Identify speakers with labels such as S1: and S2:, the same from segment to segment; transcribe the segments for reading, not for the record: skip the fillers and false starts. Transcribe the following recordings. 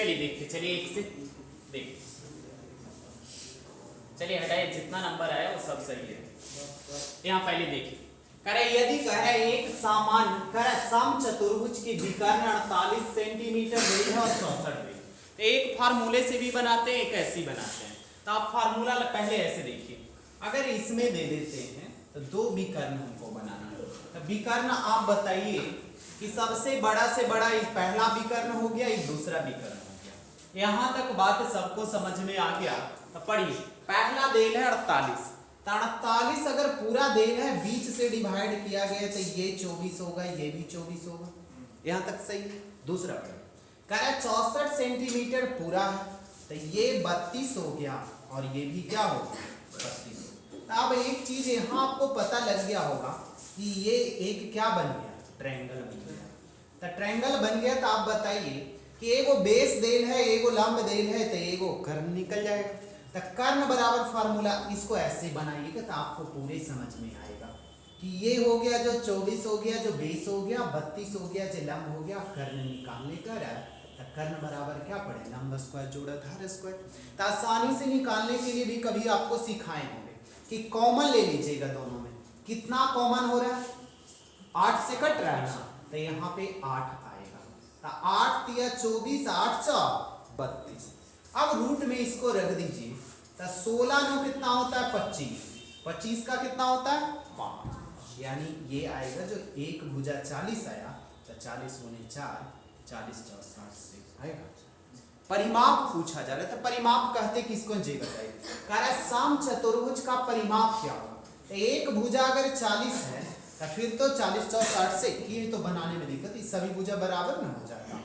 S1: चलिए देखते, चलिए एक से देखिए, चलिए हटाइए, जितना नंबर आया वो सब सही है। यहाँ पहले देखिए, करे यदि कहे एक सामान्य करे सम चतुर्भुज की विकर्ण 48 सेंटीमीटर रेडियस और 64 रेडियस, तो एक फार्मूले से भी बनाते हैं, एक ऐसी बनाते हैं। तो आप फार्मूला पहले ऐसे देखिए, अगर इसमें दे देते हैं तो दो विकर्ण हमको बनाना है। तो विकर्ण आप बताइए कि सबसे बड़ा से बड़ा एक पहला विकर्ण हो गया, एक दूसरा विकर्ण हो गया। यहाँ तक बात सबको समझ में आ गया। तो पढ़िए, पहला देल है 48, तो 48 अगर पूरा देल है बीच से डिवाइड किया गया तो ये 24 होगा, ये भी 24 होगा। यहाँ तक सही है। दूसरा कह रहा है 64 सेंटीमीटर पूरा है, तो ये 32 हो गया और ये भी क्या होगा 32। तो अब एक चीज यहाँ आपको पता लग गया होगा कि ये एक क्या बन गया, ट्रायंगल बन गया। तो ट्रायंगल बन गया, तो आप बताइए कि एगो बेस देल है, एगो लंब देल है, तो एगो कर्ण निकल जाएगा। तो कर्ण बराबर फार्मूला इसको ऐसे बनाइएगा तो आपको पूरे समझ में आएगा कि ये हो गया जो 24 हो गया, जो बेस हो गया 32 हो गया, जो लंब हो गया, कर्ण निकालने का है। तो कर्ण बराबर क्या पड़े, लंब स्क्वायर जोड़ा आधार स्क्वायर। तो आसानी से निकालने के लिए भी कभी आपको सिखाए होंगे कि कॉमन ले लीजिएगा दोनों में। कितना कॉमन हो रहा है, 8 से कट रहा है ना, तो यहाँ पे 8 आएगा। तो 8 तिया 24, 8 4 32। अब रूट में इसको रख दीजिए, तो 16 नो कितना होता है 25, 25 का कितना होता है 5, यानी ये आएगा जो एक भुजा 40 आया, तो 40 गुने 4, 40 4 60 से आएगा। परिमाप पूछा जा रहा है, तो परिमाप कहते किसको जी बताइए, कह रहा है सम चतुर्भुज का परिमाप क्या होगा। तो एक भुजा अगर 40 है तो फिर तो 40 4 60 से ये तो बनाने में दिक्कत, ये सभी भुजा बराबर ना हो जाता,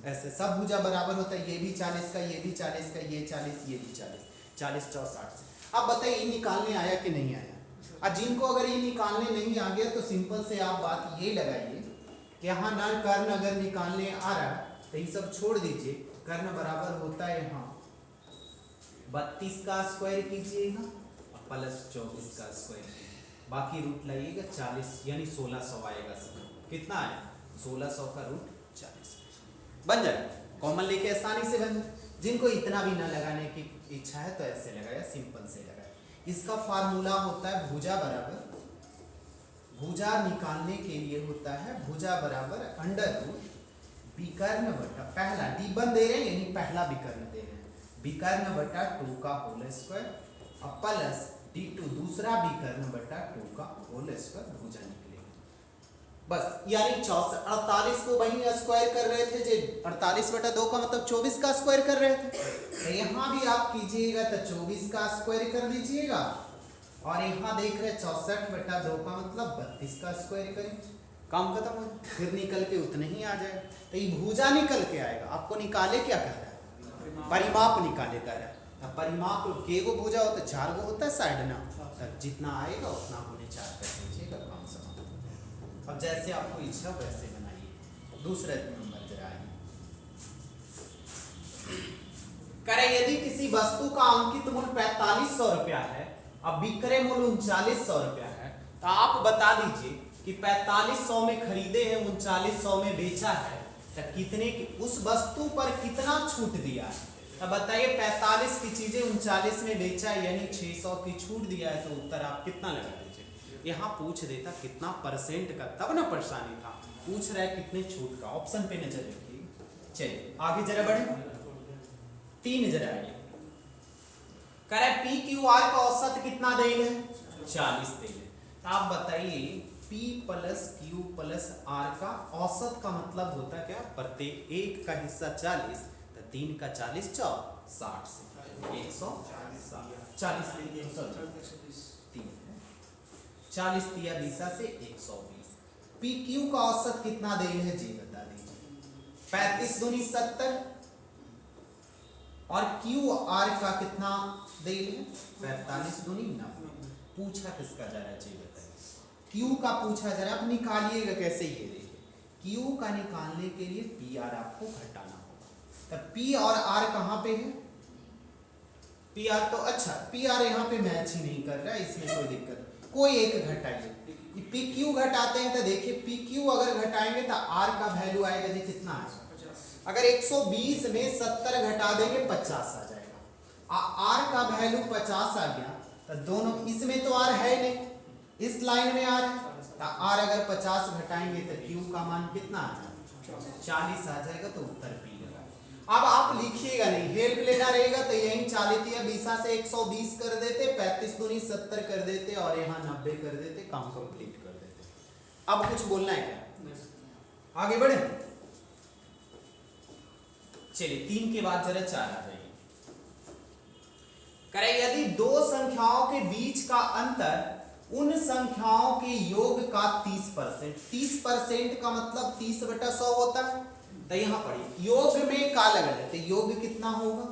S1: ऐसे सब भुजा बराबर होता है, ये भी 40 का, ये भी 40 का, ये 40, ये भी 40, 40 4 60 से। अब बताइए निकालने आया कि नहीं आया। और जिनको अगर ये निकालने नहीं आ गया तो सिंपल से आप बात ये लगाइए कि यहाँ न कर्ण अगर निकालने आ रहा है तो ये सब छोड़ दीजिए, कर्ण बराबर होता है यहाँ 32 का स्क्वायर कीजिएगा और प्लस 24 का स्क्वायर, बाकी रूट लाइएगा 40, यानी 1600 आएगा। कितना आया 1600 का रूट 40 बन जाए। कॉमन लेके आसानी से बन जाए। जिनको इतना भी ना लगाने की इच्छा है तो ऐसे लगाया, सिंपल से लगाया। इसका फार्मूला होता है भुजा बराबर, भुजा निकालने के लिए होता है भुजा बराबर अंडर रूट विकर्ण बटा पहला d1 दे रहे हैं, यानी पहला विकर्ण दे रहे हैं, विकर्ण बटा 2 का होल स्क्वायर और प्लस d2 दूसरा विकर्ण बटा 2 का होल स्क्वायर, भुजा निकलेगा बस। यानी 48 को वही स्क्वायर कर रहे थे, जो 48 बटा 2 का मतलब 24 का स्क्वायर कर रहे थे। तो यहाँ भी आप कीजिएगा तो 24 का स्क्वायर कर दीजिएगा, और यहाँ देख रहे 64 बटा 2 का मतलब 32 का स्क्वायर करेंगे, काम खत्म हो जाए, फिर निकल के उतने ही आ जाए। तो ये भुजा निकल के आएगा। आपको निकाले क्या कह रहा है, परिमाप निकाले कह रहा है। परिमाप के गो भुजा होता है, 4 गो होता है साइड ना, जितना आएगा उतना होने 4 कर दीजिएगा, काम समाप्त। अब जैसे आपको इच्छा वैसे बनाइए। दूसरा नंबर जरा आइए, करे यदि किसी वस्तु का अंकित मूल्य 4500 रुपया है और विक्रय मूल्य 3900 रुपया है, तो आप बता दीजिए कि 4500 में खरीदे हैं, 3900 में बेचा है, तो कितने की उस वस्तु पर कितना छूट दिया है। तो बताइए 45 की चीजें 39 में बेचा है, यानी 600 की छूट दिया है, तो उत्तर आप कितना लगा दीजिए। यहाँ पूछ देता कितना परसेंट का, तब ना परेशानी था। पूछ रहा है कितने छूट का, ऑप्शन पे नजर रखिए। चलिए आगे जरा बढ़े, 3 जरा आइए। कह रहा है पी क्यू आर का औसत कितना दे है 40 दे है। तो आप बताइए P plus Q plus R का औसत का मतलब होता क्या, प्रत्येक एक का हिस्सा 40, तो 3 का 40 60 से 140 40 दिया दिशा से 120। पी क्यू का औसत कितना दे है जी बता दीजिए, 35 दूनी 70, और क्यू आर का कितना दे है 45 दूनी 90। पूछा किसका जा रहा है जी बताइए, क्यू का पूछा जा रहा है। अब निकालिएगा कैसे, ये देखिए क्यू का निकालने के लिए पी आर आपको घटाना होगा। तो पी और आर कहाँ पे है, पी आर तो अच्छा पी आर यहाँ पे मैच ही नहीं कर रहा है, इसमें कोई दिक्कत, कोई एक घटाइए। पी क्यू घटाते हैं तो देखिए पी क्यू अगर घटाएंगे तो आर का वैल्यू आएगा जी कितना है अगर 120 में 70 घटा देंगे 50 आ जाएगा। आर का वैल्यू 50 आ गया तो दोनों, इसमें तो आर है नहीं, इस लाइन में आर है, तो आर अगर 50 घटाएंगे तो क्यू का मान कितना आ जाएगा, 40 आ जाएगा, तो उत्तर पी लगा। अब आप लिखिएगा नहीं, हेल्प लेना रहेगा तो यही 40 या 20 से 120 कर देते, 35 दूनी 70 कर देते और यहाँ 90 कर देते, काम कंप्लीट कर देते। अब कुछ बोलना है क्या, आगे बढ़े? चलिए 3 के बाद जरा 4 आ जाइए। करें यदि दो संख्याओं के बीच का अंतर उन संख्याओं के योग का 30%, 30% का मतलब 30/100 होता है, तो यहां पढ़िए योग में का लगल है, तो योग कितना होगा,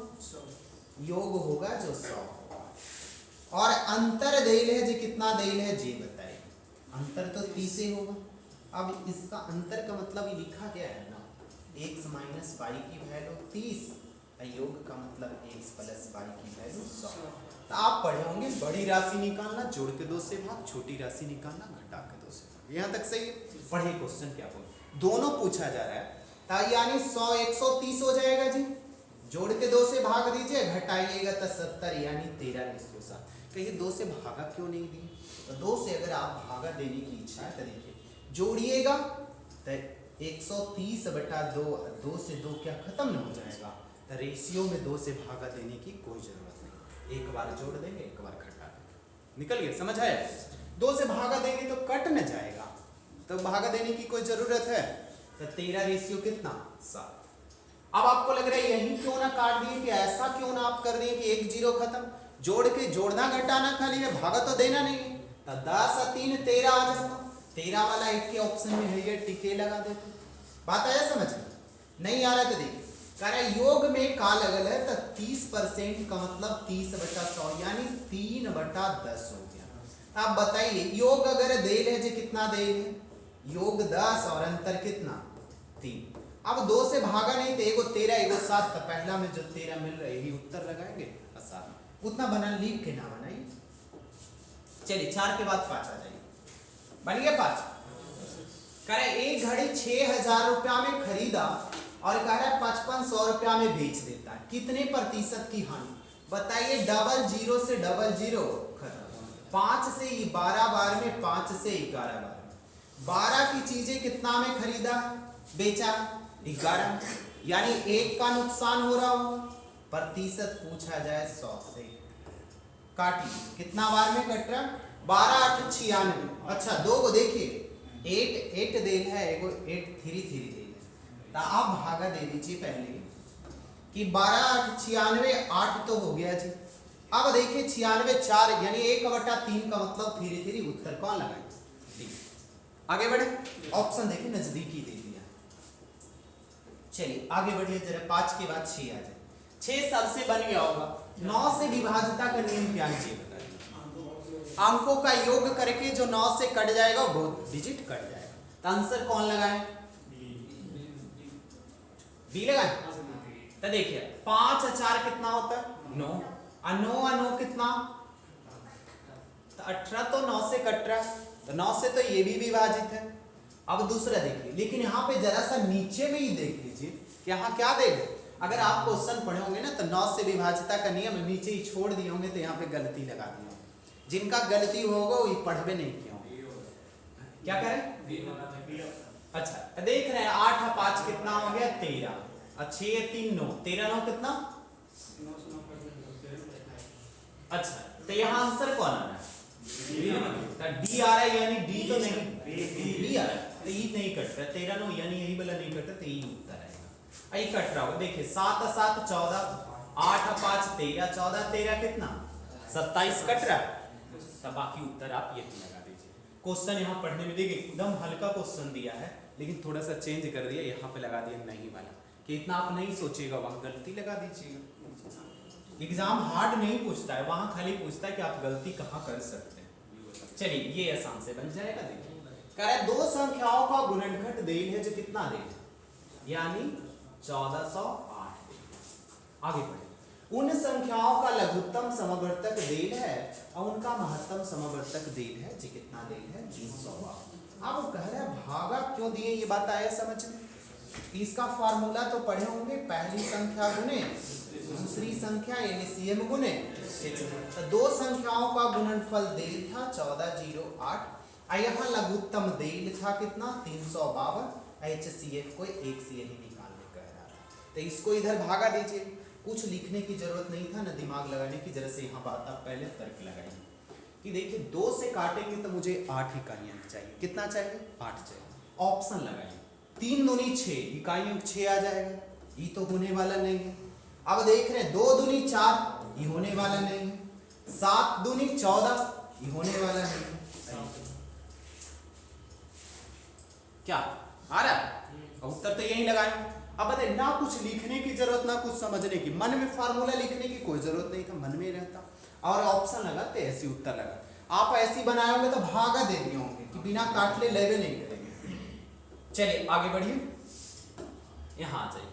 S1: योग होगा जो 100 होगा, और अंतर देल है जो कितना देल है जी बताइए, अंतर तो 30 ही होगा। अब इसका अंतर का मतलब ये लिखा गया है ना, x माइनस वाई की वैल्यू 30, योग का मतलब x प्लस वाई की वैल्यू 100। तो आप पढ़े होंगे बड़ी राशि निकालना जोड़ के 2 से भाग, छोटी राशि निकालना घटा के 2 से भाग, यहाँ तक सही है? पढ़िए क्वेश्चन क्या बोल, दोनों पूछा जा रहा है, तो यानी 100 130 हो जाएगा जी, जोड़ के 2 से भाग दीजिए, घटाइएगा तो 70 यानी 13/7। कहिए 2 से भागा क्यों नहीं दिए, तो 2 से अगर आप भागा देने की इच्छा है तो देखिए जोड़िएगा तो 130/2, 2 से 2 क्या खत्म न हो जाएगा, तो रेशियो में 2 से भागा देने की कोई जरूरत नहीं, एक बार जोड़ देंगे एक बार घटा देंगे, निकल गया, समझ आया? 2 से भागा देंगे तो कट न जाएगा, तो भागा देने की कोई जरूरत है, तो 13 रेशियो कितना 7। अब आपको लग रहा है यही क्यों ना काट दिए, कि ऐसा क्यों ना आप कर दिए कि 1 0 खत्म, जोड़ के जोड़ना घटाना खाली है, भागा तो देना नहीं है, तो 10 और 3 13 आ जाएगा, 13 वाला एक के ऑप्शन में है, ये टिके लगा देते। बात आया समझ में? नहीं आ रहा तो देखिए, कारण योग में का लगल है तो 30% का मतलब 30/100 यानी 3/10 हो गया। आप बताइए योग अगर देल है जो कितना देल है, योग 10 और अंतर कितना 3। अब 2 से भागा नहीं तो एगो 13 एगो 7, तो पहला में जो 13 मिल रहा है यही उत्तर लगाएंगे, 7 उतना बना, लिख के ना बनाइए। चलिए 4 के बाद 5 आ जाइए, बन गया 5। कह रहे एक घड़ी 6000 रुपया में खरीदा और कह रहा है 5500 रुपया में बेच देता है, कितने प्रतिशत की हानि बताइए? 00 से 00 खत्म, 5 से 12 बार में, 5 से 11 बार में, 12 की चीजें कितना में खरीदा बेचा 11, यानी 1 का नुकसान हो रहा हो। प्रतिशत पूछा जाए 100 से, काटिए कितना बार में कट रहा, 12 8 96। अच्छा 2 को देखिए, 8 देल है, एगो 8 3 3 देल है, तो आप भागा दे दीजिए पहले कि 12 8 96, 8 तो हो गया जी। अब देखिए 96 4 यानी 1/3 का मतलब 3 3 उत्तर कौन लगाए, आगे बढ़े, ऑप्शन देखिए नजदीकी दे दिया। चलिए आगे बढ़िए जरा, 5 के बाद 6 आ जाए। 6 सबसे बन गया होगा, 9 से विभाज्यता का नियम क्या है बताइए? अंकों का योग करके जो 9 से कट जाएगा वो डिजिट कट जाएगा, तो आंसर कौन लगाए, बी लगाए। तो देखिए 5 और 4 कितना होता है 9, और 9 और 9 कितना, तो 18, तो 9 से कट रहा है, तो 9 से तो ये भी विभाजित है। अब दूसरा देखिए, लेकिन यहाँ पे जरा सा नीचे में ही देख लीजिए, यहाँ क्या देगा, अगर आप क्वेश्चन पढ़े होंगे ना तो 9 से विभाज्यता का नियम नीचे ही छोड़ दिए होंगे, तो यहाँ पे गलती लगा दी होंगे, जिनका गलती होगा वो पढ़वे नहीं क्यों, क्या करें? अच्छा देख रहे हैं 8 और 5 कितना हो गया 13, और 6 3 9, 13 9 कितना, अच्छा तो यहाँ आंसर कौन आ रहा है, डी आ रहा है, यानी डी तो नहीं, बी आ रहा है, तो ई नहीं कट रहा, 13 9 यानी यही वाला नहीं कट रहा, तो ई उत्तर आएगा। आई कट रहा होगा, देखिए 7 और 7 14, 8 और 5 13, 14 13 कितना 27 कट रहा है, तब बाकी उत्तर आप ये लगा दीजिए। क्वेश्चन यहाँ पढ़ने में देखिए एकदम हल्का क्वेश्चन दिया है, लेकिन थोड़ा सा चेंज कर दिया, यहाँ पे लगा दिया नहीं वाला, कि इतना आप नहीं सोचिएगा, वहाँ गलती लगा दीजिएगा। एग्जाम हार्ड नहीं पूछता है, वहाँ खाली पूछता है कि आप गलती कहाँ कर सकते हैं। चलिए ये आसान से बन जाएगा। देखिए कह रहा है 2 संख्याओं का गुणनखंड देल है जो कितना देल है, यानी 1408। आगे बढ़े, उन संख्याओं का लघुत्तम समवर्तक देल है और उनका महत्तम समवर्तक देल है जो कितना देल है 300। अब कह रहा है भागा क्यों दिए, ये बात आया समझ में? इसका फार्मूला तो पढ़े होंगे, पहली संख्या गुने दूसरी संख्या LCM गुने, तो दो संख्याओं का गुणनफल देल था 1408, यहाँ लघुत्तम देल था कितना 352, HCF को एक से यही निकालने कह रहा था, तो इसको इधर भागा दीजिए, कुछ लिखने की जरूरत नहीं था, न दिमाग लगाने की, जरा से यहाँ बात आप पहले तर्क लगाइए कि देखिए 2 से काटेंगे तो मुझे 8 इकाइयां चाहिए, कितना चाहिए 8 चाहिए, ऑप्शन लगाइए, 3 दूनी 6 इकाइयों 6 आ जाएगा, ये तो होने वाला नहीं है। अब देख रहे हैं 2 दूनी 4, ये होने वाला नहीं है, 7 दूनी 14, ये होने वाला नहीं है, क्या आ रहा है उत्तर तो यही लगाए। अब बताइए ना कुछ लिखने की जरूरत ना कुछ समझने की, मन में फार्मूला लिखने की कोई जरूरत नहीं था, मन में रहता और ऑप्शन लगाते ऐसे उत्तर लगा। आप ऐसी बनाए होंगे तो भागा दे दिए होंगे कि बिना काटले लेवे नहीं करेंगे। चलिए आगे बढ़िए, यहाँ आ जाइए।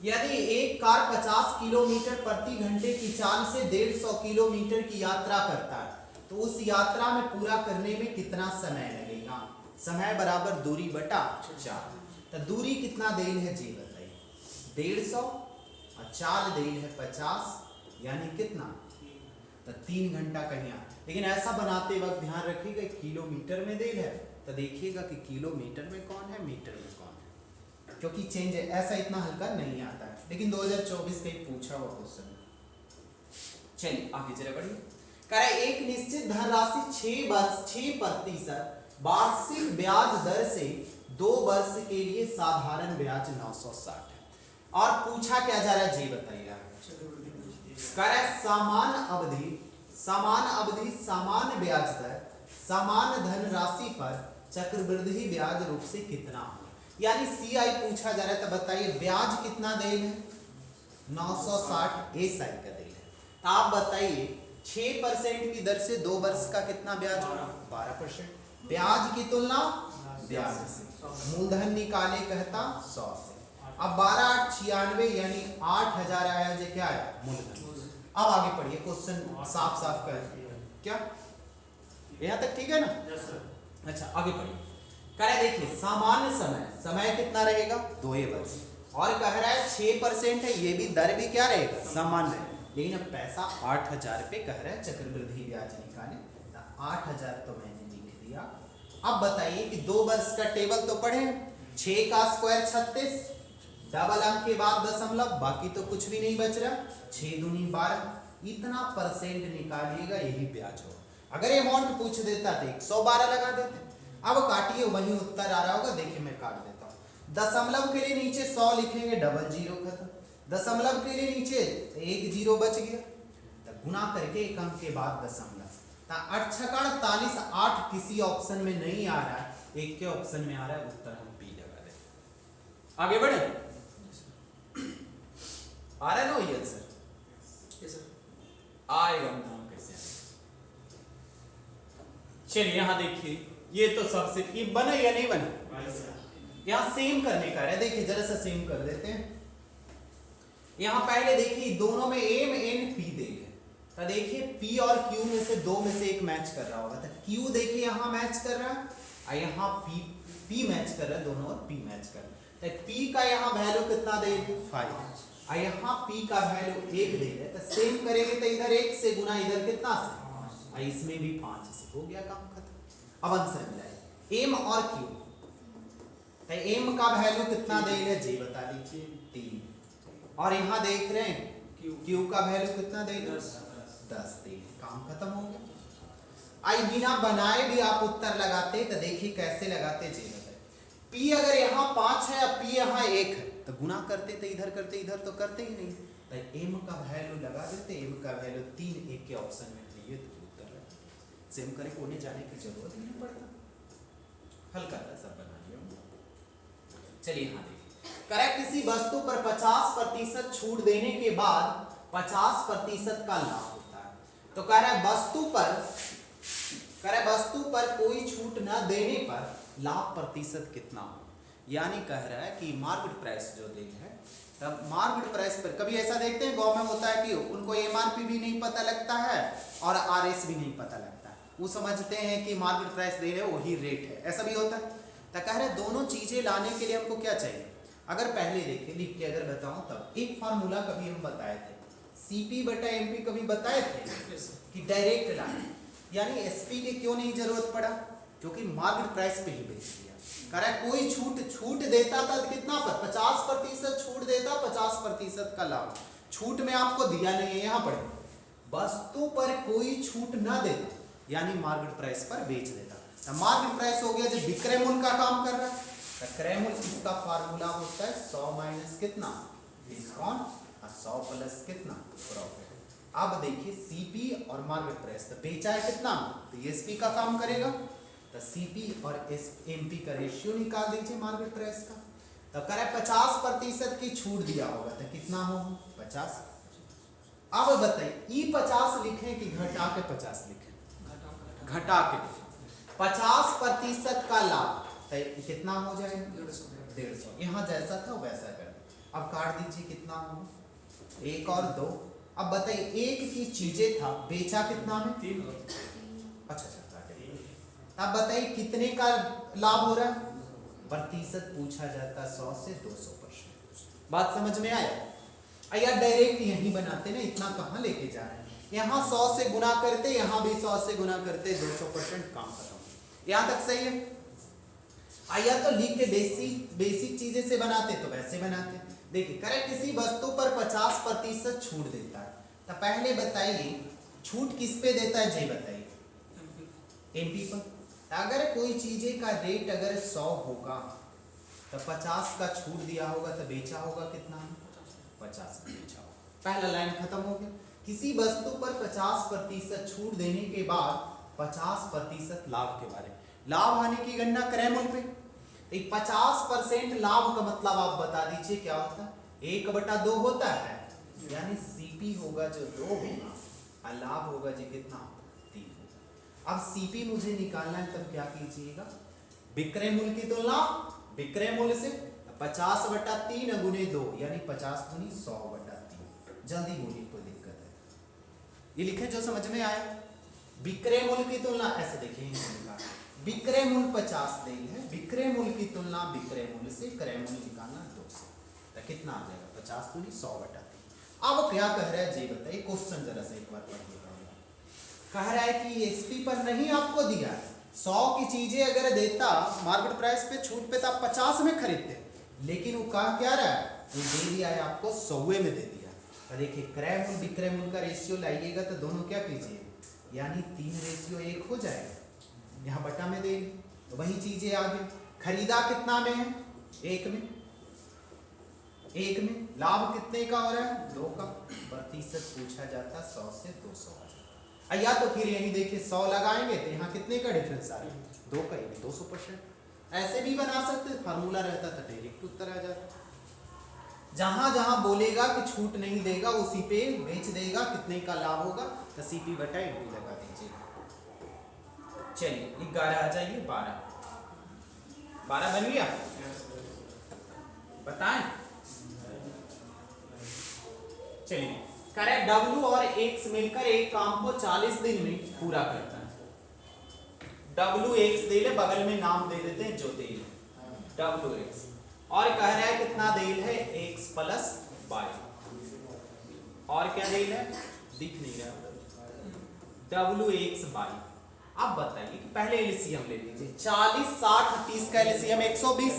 S1: यदि एक कार 50 किलोमीटर प्रति घंटे की चाल से 150 किलोमीटर की यात्रा करता है तो उस यात्रा में पूरा करने में कितना समय लगेगा? समय बराबर दूरी बटा 4, तो दूरी कितना देल है जी बताइए, 150 और चाल देल है 50, यानी कितना, तो 3 घंटा कहीं। लेकिन ऐसा बनाते वक्त ध्यान रखिएगा किलोमीटर में देल है, तो देखिएगा कि किलोमीटर में कौन है मीटर में कौन है, क्योंकि चेंज है, ऐसा इतना हल्का नहीं आता है, लेकिन 2024 का ही पूछा हुआ क्वेश्चन। चलिए आगे जरा बढ़िए, करे एक निश्चित धनराशि 6% वार्षिक ब्याज दर से 2 वर्ष के लिए साधारण ब्याज 960 है, और पूछा क्या जा रहा है जी बताइएगा। करे समान अवधि समान ब्याज दर समान धनराशि पर चक्रवृद्धि ब्याज रूप से कितना हो, यानी CI पूछा जा रहा है, तो बताइए ब्याज कितना देल है 960 ए साइड का देल है, तो आप बताइए 6% की दर से 2 वर्ष का कितना ब्याज होगा 12%, ब्याज की तुलना ब्याज से, मूलधन निकाले कहता 100 से, अब 12 8 96 यानी 8000 आया जो क्या है मूलधन। अब आगे पढ़िए, क्वेश्चन साफ साफ कर क्या यहाँ तक ठीक है ना? अच्छा आगे पढ़िए, कह देखिए सामान्य समय कितना रहेगा 2 वर्ष, और कह रहा है 6% है, ये भी दर भी क्या रहेगा सामान्य, लेकिन अब पैसा 8000 रुपये कह रहा है चक्रवृद्धि ब्याज निकाले, 8000 तो मैंने लिख दिया। अब बताइए कि 2 वर्ष का टेबल तो पढ़े, 6 का स्क्वायर 36, डबल अंक के बाद दशमलव, बाकी तो कुछ भी नहीं बच रहा, 6 दूनी 12, इतना परसेंट निकालिएगा यही ब्याज हो। अगर ये अमाउंट पूछ देता तो 112 लगा देते। अब काटिए वही उत्तर आ रहा होगा, देखिए मैं काट देता हूँ। दशमलव के लिए नीचे 100 लिखेंगे, डबल जीरो खत्म, दशमलव के लिए नीचे 1 जीरो बच गया, तो गुना करके 1 अंक के बाद दशमलव, 8 छक्का 48, 8 किसी ऑप्शन में नहीं आ रहा है, 1 के ऑप्शन में आ रहा है, उत्तर हम पी लगा दें। आगे बढ़े, आ रहा है ना ये आंसर? आएगा कैसे? चलिए यहाँ देखिए, ये तो सबसे ये बना या नहीं बना, यहाँ सेम करने का है, देखिए जरा सा सेम कर देते हैं। यहाँ पहले देखिए दोनों में M N P देंगे, तो देखिए P और Q में से 2 में से एक मैच कर रहा होगा, तो Q देखिए यहाँ मैच कर रहा है और यहाँ P मैच कर रहा है, दोनों और P मैच कर रहा है, तो P का यहाँ वैल्यू कितना देंगे 5, और यहाँ P का वैल्यू 1 दे रहे, तो सेम करेंगे तो इधर 1 से गुना इधर कितना से, और इसमें भी 5 से, हो गया काम खत्म। अब आंसर मिला M और Q, तो M का वैल्यू कितना दे रहे जी बता दीजिए 3, और यहाँ देख रहे हैं Q का वैल्यू कितना दे रहे 10 दे, काम खत्म हो गया। आई बिना बनाए भी आप उत्तर लगाते, तो देखिए कैसे लगाते जी बताइए। P अगर यहाँ 5 है और P यहाँ 1 है, तो गुना करते तो इधर करते, इधर तो करते ही नहीं, तो M का वैल्यू लगा देते, M का वैल्यू 3, 1 के ऑप्शन में दिए तो उत्तर है। सेम करे कोने जाने की जरूरत ही नहीं पड़ता, हल्का सा सब बना लिया। चलिए यहाँ देखिए, करेक्ट किसी वस्तु पर 50% छूट देने के बाद 50% का लाभ होता है, तो कह रहा है वस्तु पर कोई छूट न देने पर लाभ प्रतिशत कितना हो, यानी कह रहा है कि मार्केट प्राइस जो दे है, तब मार्केट प्राइस पर कभी ऐसा देखते हैं गांव में होता है कि उनको MRP भी नहीं पता लगता है और RS भी नहीं पता लगता है, वो समझते हैं कि मार्केट प्राइस दे रहे वही रेट है, ऐसा भी होता है। तो कह रहे दोनों चीजें लाने के लिए हमको क्या चाहिए, अगर पहले देखे लिख के अगर बताऊं तब एक फार्मूला कभी हम बताए थे, सीपी बटा एमपी कभी बताए थे कि डायरेक्ट लाइन, यानी एसपी के क्यों नहीं जरूरत पड़ा, क्योंकि मार्केट प्राइस पे ही बेच दिया। कह रहा कोई छूट देता था कितना पर 50% छूट देता, 50% का लाभ। छूट में आपको दिया नहीं है, यहाँ पढ़े वस्तु पर कोई छूट ना देता यानी मार्केट प्राइस पर बेच देता। मार्केट प्राइस हो गया जो विक्रय मूल्य का काम कर रहा है, तो क्रय मूल्य इसका फार्मूला होता है 100 माइनस कितना डिस्काउंट और 100 प्लस कितना प्रॉफिट। अब देखिए सीपी और मार्केट प्राइस, तो बेचा है कितना तो एसपी का काम करेगा, तो सीपी और एमपी का रेशियो निकाल दीजिए मार्केट प्राइस का। तो करे 50% की छूट दिया होगा तो कितना होगा 50। अब बताइए ई 50 लिखें कि घटा के 50 लिखें, घटा के 50% का लाभ तो कितना हो जाएगा 150। यहाँ जैसा था वैसा कर, अब काट दीजिए कितना होगा 1 और 2। अब बताइए एक की चीजें था बेचा कितना में 3। अच्छा अब बताइए कितने का लाभ हो रहा है, प्रतिशत पूछा जाता 100 से 200%। बात समझ में आया यार, डायरेक्ट यही बनाते ना, इतना कहाँ लेके जा रहे हैं। यहाँ 100 से गुना करते, यहाँ भी 100 से गुना करते, 200% काम खत्म। यहाँ तक सही है। या तो लिख के बेसिक चीजें से बनाते तो वैसे बनाते। देखिए करेक्ट किसी वस्तु पर 50% छूट देता है, तो पहले बताइए छूट किस पे देता है जी बताइए, एमपी पर। अगर कोई चीजें का रेट अगर 100 होगा तो 50 का छूट दिया होगा तो बेचा होगा कितना 50 में बेचा होगा। पहला लाइन खत्म हो गया। किसी वस्तु पर 50% छूट देने के बाद 50% लाभ के बारे में, लाभ हानि की गणना क्रय मूल्य पे। 50% लाभ का मतलब आप बता दीजिए क्या होता है 1/2 होता है, यानी सीपी होगा जो 2 होगा और लाभ होगा जो कितना 3 होगा। अब सीपी मुझे निकालना है, तब क्या कीजिएगा विक्रय मूल्य की तुलना विक्रय मूल्य से 50/3 गुने 2 यानी 50 गुनी 100/3। जल्दी बोलिए कोई दिक्कत है, ये लिखे जो समझ में आया। विक्रय मूल्य की तुलना ऐसे देखिए, विक्रय मूल्य 50 देंगे है, विक्रय मूल्य की तुलना विक्रय मूल्य से क्रय मूल्य निकालना 2 से, तो कितना आ जाएगा 50 गुनी 100/3। अब क्या कह रहा है जी बताइए, क्वेश्चन जरा से एक बार पढ़िएगा। कह रहा है कि एसपी पर नहीं आपको दिया 100 की चीजें अगर देता मार्केट प्राइस पे छूट पे तो आप 50 में खरीदते, लेकिन वो कहा क्या रहा है वो दे दिया है आपको 100 में दे दिया। तो देखिए क्रय मूल्य विक्रय मूल्य का रेशियो लाइएगा तो दोनों क्या कीजिए यानी 3:1 हो जाएगा, यहाँ बटा में देंगे तो वही चीजें आगे। खरीदा कितना में है 1 में, 1 में लाभ कितने का हो रहा है 2 का, प्रतिशत पूछा जाता 100 से 200। या तो फिर यही देखिए 100 लगाएंगे तो यहाँ कितने का डिफरेंस आ रहा है 2 का, 200%। ऐसे भी बना सकते, फार्मूला रहता था डायरेक्ट उत्तर आ जाता। जहां जहां बोलेगा कि छूट नहीं देगा उसी पे बेच देगा, कितने का लाभ होगा तो सीपी बटा एमपी लगा दीजिए। चलिए 11 आ जाइए, 12 बन गया, बताएं। चलिए करें W और X मिलकर एक काम को 40 दिन में पूरा करता है। WX दे ले, बगल में नाम दे देते हैं जो दे WX, और कह रहा है कितना देल है x प्लस y, और क्या देल है दिख नहीं रहा WXY। अब बताइए कि पहले एलसीएम ले लीजिए, 40 60 30 का एलसीएम 120,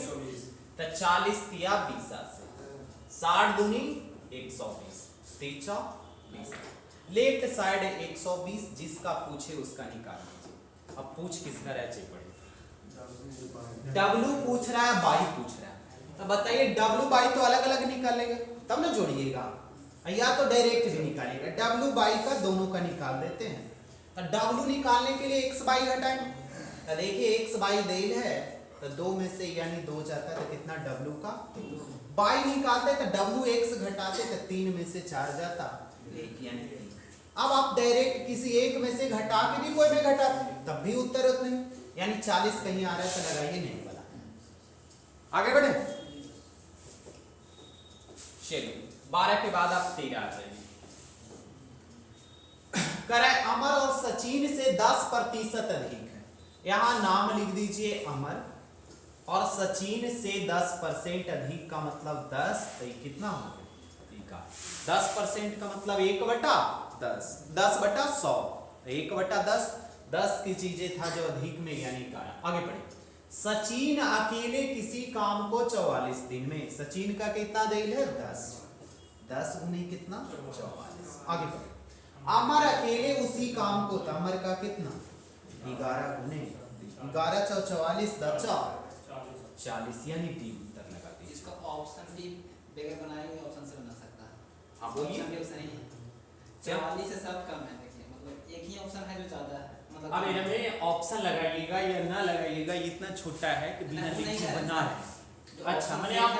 S1: तो 40 तिया 20 से 60 दूनी 120, 3 20। लेफ्ट साइड 120 जिसका पूछे उसका निकाल लीजिए। अब पूछ किसका रहे पड़े, W पूछ रहा है Y पूछ रहा है, तो बताइए W Y तो अलग अलग निकालेगा तब ना जोड़िएगा, या तो डायरेक्ट भी निकालेगा। W Y का दोनों का निकाल देते हैं, तो W निकालने के लिए x y घटाएं, तो देखिए x y देल है तो 2 में से यानी 2 जाता है तो कितना W का 2, y निकालते तो W x घटाते तो 3 में से 4 जाता 1 यानी 3। अब आप डायरेक्ट किसी एक में से घटा के भी कोई में घटाते तब भी उत्तर उतने, यानी 40 कहीं आ रहा है तो लगाइए नहीं वाला। आगे बढ़े, चलिए 12 के बाद आप 13 आ जाइए। करें अमर और सचिन से 10% अधिक है, यहां नाम लिख दीजिए अमर, और सचिन से 10% अधिक का मतलब 10, तो ये कितना हो गया? 10% का मतलब 1/10, 10/100, 1/10, 10 की चीजें था जो अधिक में यानी का। आगे बढ़े। सचिन अकेले किसी काम को 44 दिन में, सचिन का कितना देल है? 10 गुने कितना? 44। आगे बढ़े। अमर अकेले उसी काम को, अमर का कितना? 11 गुने 11 × 44 40, यानी डी उत्तर लगा दीजिए।
S2: इसका ऑप्शन भी बगैर बनाएंगे ऑप्शन से बना सकता है।
S1: हाँ बोलिए।
S2: ऑप्शन भी सही है। 44 से सब कम है, देखिए मतलब एक ही ऑप्शन है जो ज्यादा है, मतलब
S1: अब इनमें ऑप्शन लगाइएगा या ना लगाइएगा, इतना छोटा है कि बिना लिखे बना है। अच्छा मैंने आप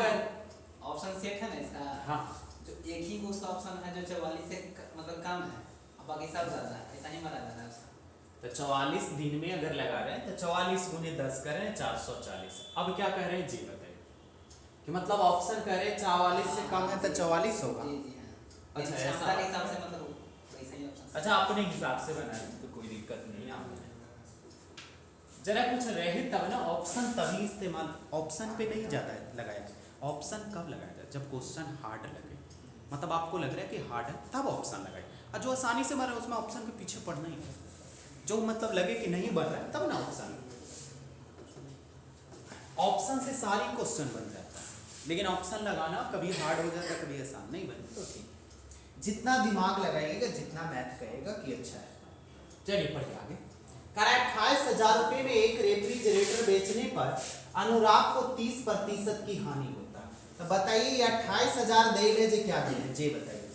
S2: ऑप्शन सेट है ना इसका,
S1: हाँ
S2: जो एक ही उसका ऑप्शन है जो 44 से मतलब कम है, अब बाकी सब ज्यादा है, ऐसा ही माना जाता है उसका।
S1: तो 44 दिन में अगर लगा रहे हैं तो 44 गुने 10 कर रहे हैं 440। अब क्या कह रहे हैं जी बताइए, कि मतलब ऑप्शन कह रहे हैं 44 से कम है तो 44 होगा।
S2: जी जी हाँ।
S1: अच्छा,
S2: क्षमता
S1: ऐसा।
S2: के हिसाब से मतलब वैसा ही ऑप्शन।
S1: अच्छा अपने हिसाब से बनाए तो कोई दिक्कत नहीं है आपने, जरा कुछ रहे तब ना ऑप्शन तभी इस्तेमाल, ऑप्शन पे नहीं जाता है लगाया। ऑप्शन कब लगाया जाए? जब क्वेश्चन हार्ड लगे, मतलब आपको लग रहा है कि हार्ड है तब ऑप्शन लगाए, और जो आसानी से बन रहा है उसमें ऑप्शन के पीछे पड़ना ही है। जो मतलब लगे कि नहीं बन रहा है तब ना ऑप्शन। ऑप्शन से सारी क्वेश्चन बन जाता है, लेकिन ऑप्शन लगाना कभी हार्ड हो जाता है कभी आसान नहीं बने तो ठीक। जितना दिमाग लगाइएगा जितना मैथ कहेगा कि अच्छा है। चलिए पढ़िए आगे। 28,000 रुपए में एक रेफ्रिजरेटर बेचने पर अनुराग को 30% की हानि होता है। तो बताइए 28,000 दे ले जे क्या दे जे बताइए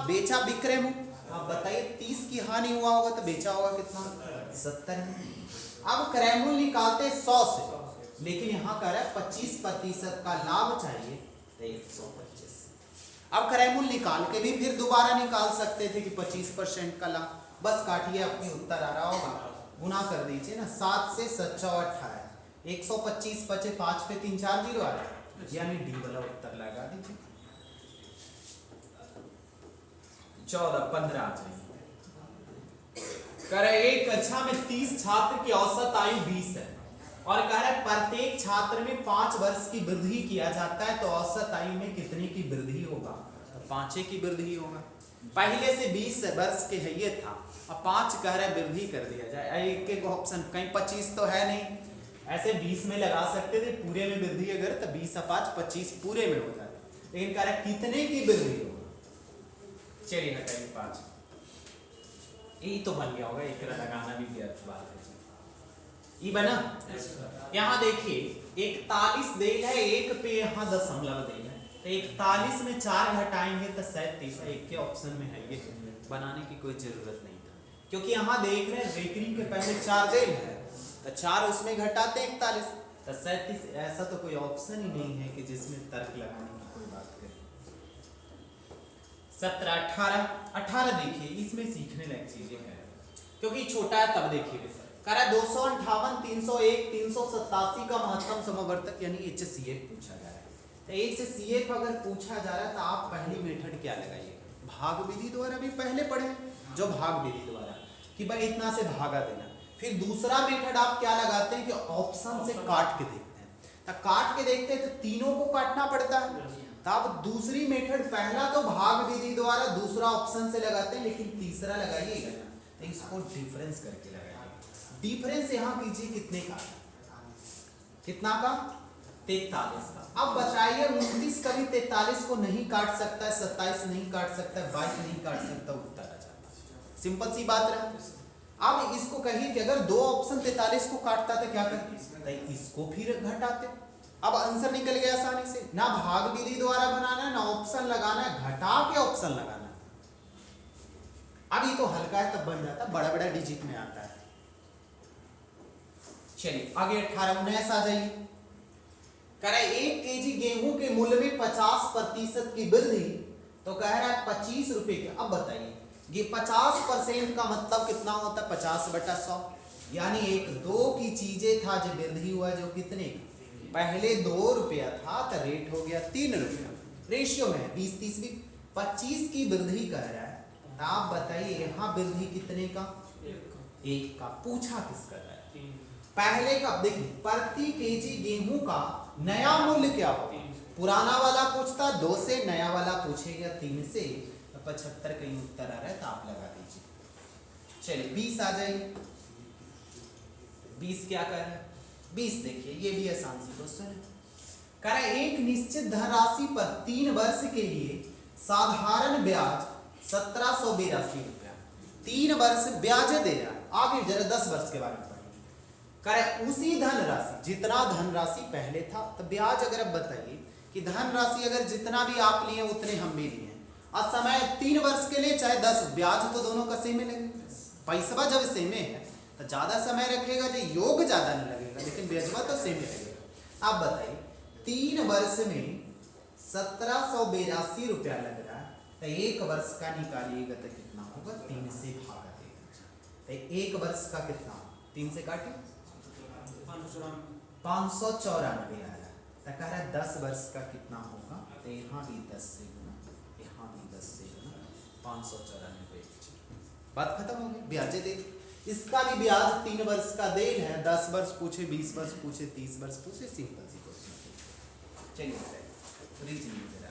S1: बेचा विक्रय में। अब बताइए 30 की हानि हुआ होगा तो बेचा होगा कितना? 70। अब क्रयमूल्य निकालते 100 से, लेकिन यहाँ कह रहा है 25% का लाभ चाहिए तो 125। अब क्रयमूल्य निकाल के भी फिर दोबारा निकाल सकते थे कि 25% का लाभ। बस काटिए, अपनी उत्तर आ रहा होगा, गुना कर दीजिए ना। 7 से 7 18, 125 बचे 5 पे 3 4 0 आ रहा है, यानी डी वाला उत्तर लगा दीजिए। 14 15 आ जाएंगे। करे एक कक्षा में 30 छात्र की औसत आयु 20 है और कह रहा है प्रत्येक छात्र में 5 वर्ष की वृद्धि किया जाता है, तो औसत आयु में कितने की वृद्धि होगा? तो 5 की वृद्धि होगा। पहले से 20 वर्ष के है ये था, अब 5 कह रहा है वृद्धि कर दिया जाए। एक एक ऑप्शन, कहीं 25 तो है नहीं, ऐसे 20 में लगा सकते थे पूरे में वृद्धि अगर, तो 20 और 5 25 पूरे में हो जाता, लेकिन कह रहा है कितने की वृद्धि होगा। चलिए हटाइए 5, ये तो बन गया होगा, एक लगाना भी व्यर्थ बात है। ये बना। यहाँ देखिए 41 देल है, एक पे यहाँ दशमलव देल है, तो 41 में 4 घटाएंगे तो 37। एक के ऑप्शन में है, ये बनाने की कोई जरूरत नहीं था, क्योंकि यहाँ देख रहे हैं रेकरिंग के पहले 4 देल है तो 4 उसमें घटाते 41 तो 37। ऐसा तो कोई ऑप्शन ही नहीं है कि जिसमें तर्क लगाने की कोई बात करें। 17 18 देखिए, इसमें सीखने लायक चीजें हैं, क्योंकि छोटा है तब देखिए। कह रहा है 258 301 387 का महत्तम समवर्तक यानी HCF पूछा जा रहा है। तो HCF अगर पूछा जा रहा है तो आप पहली मेथड क्या लगाइए? भाग विधि द्वारा भी पहले पढ़े, जो भाग विधि द्वारा कि भाई इतना से भागा देना। फिर दूसरा मेथड आप क्या लगाते हैं कि ऑप्शन से काट के देखते हैं, तो काट के देखते हैं तो तीनों को काटना पड़ता है। तब दूसरी मेथड, पहला तो भाग विधि द्वारा, दूसरा ऑप्शन से लगाते हैं, लेकिन तीसरा लगाइएगा ना तो इसको डिफरेंस करके लगाइए। डिफरेंस यहाँ कीजिए कितने का? कितना का? 43 का। अब बताइए 29 कभी 43 को नहीं काट सकता है, 27 नहीं काट सकता है, 22 नहीं काट सकता, उत्तर आ जाता है। सिंपल सी बात रहा। अब इसको कहिए कि अगर दो ऑप्शन 43 को काटता तो क्या करते? तो इसको फिर घटाते। अब आंसर निकल गया आसानी से। ना भाग विधि द्वारा बनाना है, ना ऑप्शन लगाना है, घटा के ऑप्शन लगाना है। अब ये तो हल्का है तब बन जाता, बड़ा बड़ा डिजिट में आता है। चलिए आगे 18 19 आ जाइए। कह रहा है 1 केजी गेहूं के मूल्य में 50% की वृद्धि, तो कह रहा है 25 रुपए के। अब बताइए ये 50% का मतलब कितना होता है? 50/100, यानी एक 2 की चीजें था जो वृद्धि हुआ, जो कितने पहले 2 रुपया था तो रेट हो गया 3 रुपया। रेशियो में 20 30 भी 25 की वृद्धि कह रहा है। तो आप बताइए यहाँ वृद्धि कितने का? 1 का। पूछा किसका है? पहले का देखिए प्रति केजी गेहूं का नया मूल्य क्या होगा। पुराना वाला पूछता 2 से, नया वाला पूछेगा 3 से, तो 75 कहीं उत्तर आ रहा है तो आप लगा दीजिए। चलिए 20 आ जाइए। 20 क्या कर रहा है? 20 देखिए ये भी आसान सी क्वेश्चन है। कह रहा है एक निश्चित धनराशि पर 3 वर्ष के लिए साधारण ब्याज 1782 रुपया, 3 वर्ष ब्याज दे रहा है। आगे जरा 10 वर्ष के बारे में पढ़िए। कह रहा है उसी धनराशि, जितना धनराशि पहले था, तो ब्याज अगर अब बताइए कि धनराशि अगर जितना भी आप लिए उतने हम भी लिए, और समय 3 वर्ष के लिए चाहे 10, ब्याज तो दोनों का सेम ही लगेगा। पैसा जब सेम है तो ज्यादा समय रखेगा, जो योग ज्यादा नहीं लगेगा, लेकिन ब्याजवा तो सेम ही लगेगा। आप बताइए 3 वर्ष में 1782 रुपया लग रहा है, तो 1 वर्ष का निकालिएगा तो कितना होगा? 3 से भागा देगा। तो 1 वर्ष का कितना? 3 से काटे 594 आ रहा। तो कह रहा है 10 वर्ष का कितना होगा? तो यहाँ भी 10 से गुना, यहाँ भी 10 से गुना, 594। बात खत्म हो गई। ब्याजे दे, इसका भी ब्याज 3 वर्ष का देन है। 10 वर्ष पूछे, 20 वर्ष पूछे, 30 वर्ष पूछे, सिंपल सी क्वेश्चन। चलिए रीजनिंग जरा